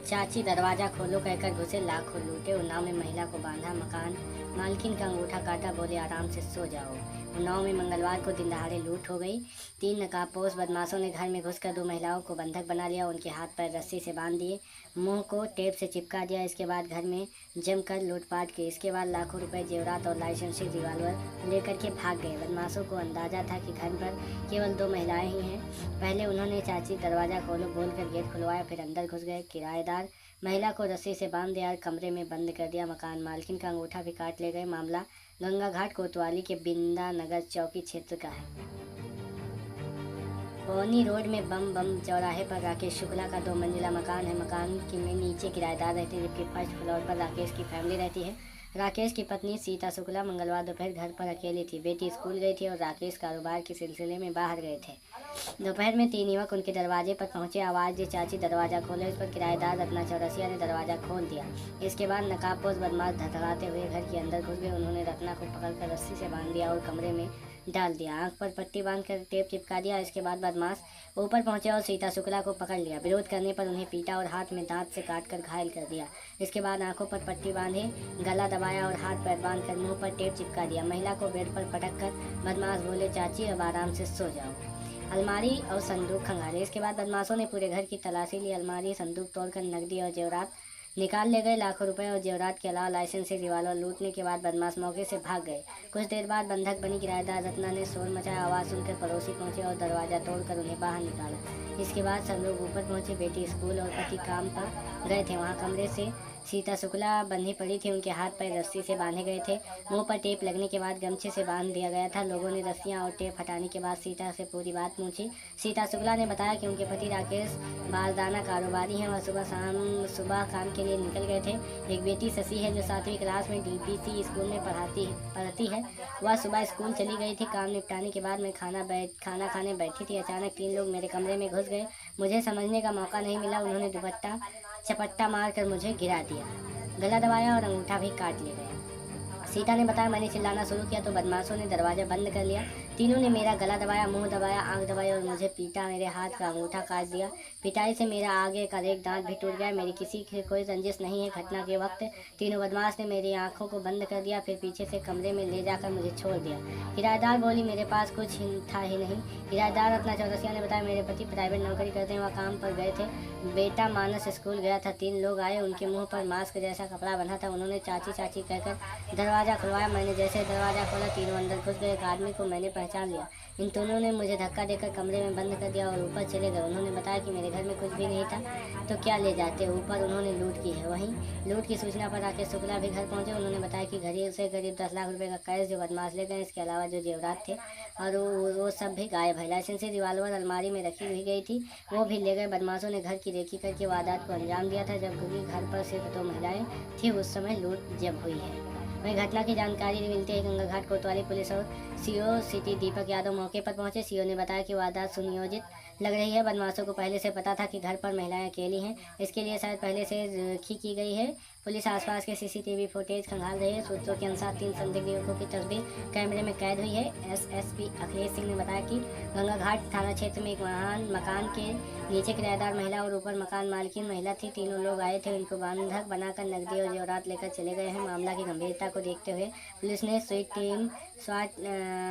चाची दरवाजा खोलो कहकर घुसे, लाखों लूटे। उन्नाव में महिला को बांधा, मकान मालकिन का अंगूठा काटा, बोले आराम से सो जाओ। उन्नाव में मंगलवार को दिन दहाड़े लूट हो गई। 3 नकाबपोश बदमाशों ने घर में घुसकर 2 महिलाओं को बंधक बना लिया। उनके हाथ पैर रस्सी से बांध दिए, मुंह को टेप से चिपका दिया। इसके बाद घर में जमकर लूटपाट की। इसके बाद लाखों रुपए, जेवरात और लाइसेंसी रिवाल्वर लेकर के भाग गए। बदमाशों को अंदाजा था कि घर पर केवल 2 महिलाएं ही हैं। पहले उन्होंने चाची दरवाजा खोलो बोलकर गेट खुलवाया, फिर अंदर घुस गए। किराएदार महिला को रस्सी से बांध दिया, कमरे में बंद कर दिया। मकान मालकिन का अंगूठा भी काट ले गए। मामला गंगा घाट कोतवाली के बिंदा नगर चौकी क्षेत्र का है। पौनी रोड में बम बम चौराहे पर राकेश शुक्ला का 2 मंजिला मकान है। मकान के में नीचे किराएदार रहते हैं, जबकि फर्स्ट फ्लोर पर राकेश की फैमिली रहती है। राकेश की पत्नी सीता शुक्ला मंगलवार दोपहर घर पर अकेली थी। बेटी स्कूल गई थी और राकेश कारोबार के सिलसिले में बाहर गए थे। दोपहर में 3 युवक उनके दरवाजे पर पहुंचे। आवाज़ दी, चाची दरवाज़ा खोलो। इस पर किराएदार रत्ना चौरसिया ने दरवाज़ा खोल दिया। इसके बाद नकाबपोश बदमाश धड़धड़ाते हुए घर के अंदर घुस गए। उन्होंने रत्ना को पकड़कर रस्सी से बांध दिया और कमरे में डाल दिया। आंख पर पट्टी बांधकर टेप चिपका दिया। इसके बाद बदमाश ऊपर पहुंचे और सीता शुक्ला को पकड़ लिया। विरोध करने पर उन्हें पीटा और हाथ में दांत से काटकर घायल कर दिया। इसके बाद आंखों पर पट्टी बांधे, गला दबाया और हाथ पैर बांधकर मुंह पर टेप चिपका दिया। महिला को बेड पर पटक कर बदमाश बोले, चाची अब आराम से सो जाओ। अलमारी और संदूक खंगाले। इसके बाद बदमाशों ने पूरे घर की तलाशी ली। अलमारी संदूक तोड़कर नकदी और जेवरात निकाल ले गए। लाखों रुपए और जेवरात के अलावा लाइसेंसी रिवाल्वर लूटने के बाद बदमाश मौके से भाग गए। कुछ देर बाद बंधक बनी किराएदार रत्ना ने शोर मचाया। आवाज़ सुनकर पड़ोसी पहुंचे और दरवाज़ा तोड़कर उन्हें बाहर निकाला। इसके बाद सब लोग ऊपर पहुंचे। बेटी स्कूल और पति काम पर गए थे। वहाँ कमरे से सीता शुक्ला बंधी पड़ी थी। उनके हाथ पैर रस्सी से बांधे गए थे। मुंह पर टेप लगने के बाद गमछे से बांध दिया गया था। लोगों ने रस्सियां और टेप हटाने के बाद सीता से पूरी बात पूछी। सीता शुक्ला ने बताया कि उनके पति राकेश बारदाना कारोबारी हैं और सुबह काम के लिए निकल गए थे। एक बेटी शशि है जो 7वीं क्लास में डीपीसी स्कूल में पढ़ती है। वह सुबह स्कूल चली गई थी। काम निपटाने के बाद मैं खाना खाने बैठी थी। अचानक 3 लोग मेरे कमरे में घुस गए। मुझे समझने का मौका नहीं मिला। उन्होंने दुपट्टा चपट्टा मारकर मुझे गिरा दिया, गला दबाया और अंगूठा भी काट ले गए। सीता ने बताया, मैंने चिल्लाना शुरू किया तो बदमाशों ने दरवाज़ा बंद कर लिया। तीनों ने मेरा गला दबाया, मुंह दबाया, आंख दबाई और मुझे पीटा। मेरे हाथ का अंगूठा काट दिया। पिटाई से मेरा आगे का एक दांत भी टूट गया। मेरी किसी की कोई रंजिश नहीं है। घटना के वक्त तीनों बदमाश ने मेरी आंखों को बंद कर दिया, फिर पीछे से कमरे में ले जाकर मुझे छोड़ दिया। किराएदार बोली, मेरे पास कुछ था ही नहीं। किराएदार रत्ना चौरसिया ने बताया, मेरे पति प्राइवेट नौकरी करते हैं, वह काम पर गए थे। बेटा मानस स्कूल गया था। 3 लोग आए, उनके मुंह पर मास्क जैसा कपड़ा बंधा था। उन्होंने चाची चाची कहकर दरवाज़ा खुलवाया। मैंने जैसे दरवाज़ा खोला, तीनों अंदर घुस गए। एक आदमी को मैंने पहचान लिया। इन दोनों ने मुझे धक्का देकर कमरे में बंद कर दिया और ऊपर चले गए। उन्होंने बताया कि मेरे घर में कुछ भी नहीं था तो क्या ले जाते। ऊपर उन्होंने लूट की है। वहीं लूट की सूचना पर राकेश शुक्ला भी घर पहुंचे। उन्होंने बताया कि घर से करीब 10 लाख रुपए का कैश जो बदमाश ले गए, इसके अलावा जो जेवरात थे और वो सब भी गायब है। लाइसेंसी रिवाल्वर अलमारी में रखी हुई गई थी, वो भी ले गए। बदमाशों ने घर की रेकी करके वारदात को अंजाम दिया था, जबकि घर पर सिर्फ 2 महिलाएं थी उस समय लूट जब हुई है। वहीं घटना की जानकारी मिलते ही गंगा घाट कोतवाली पुलिस और सीओ सिटी दीपक यादव मौके पर पहुंचे। सीओ ने बताया कि वारदात सुनियोजित लग रही है। बदमाशों को पहले से पता था कि घर पर महिलाएं अकेली हैं, इसके लिए शायद पहले से रेकी की गई है। पुलिस आसपास के सीसीटीवी फुटेज खंगाल रही है। सूत्रों के अनुसार 3 संदिग्ध युवकों की तस्वीर कैमरे में कैद हुई है। एसएसपी अखिलेश सिंह ने बताया कि गंगा घाट थाना क्षेत्र में एक मकान के नीचे किराएदार महिला और ऊपर मकान मालकिन महिला थी। तीनों लोग आए थे, उनको बंधक बनाकर नकदी और जेवरात लेकर चले गए हैं। मामला की गंभीरता को देखते हुए पुलिस ने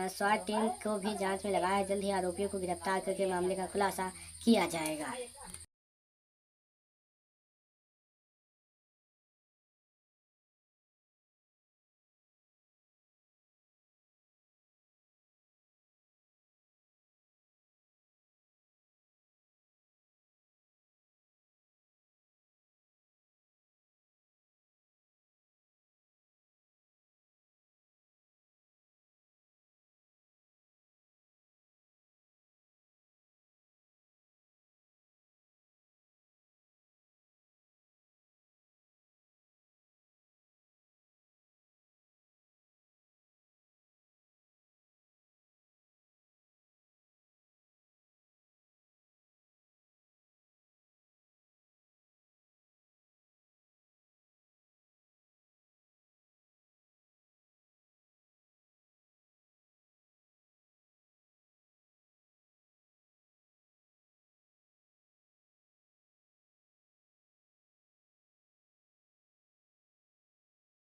स्वाट टीम को भी जांच में लगाया है। जल्द ही आरोपियों को गिरफ्तार करके मामले का खुलासा किया जाएगा।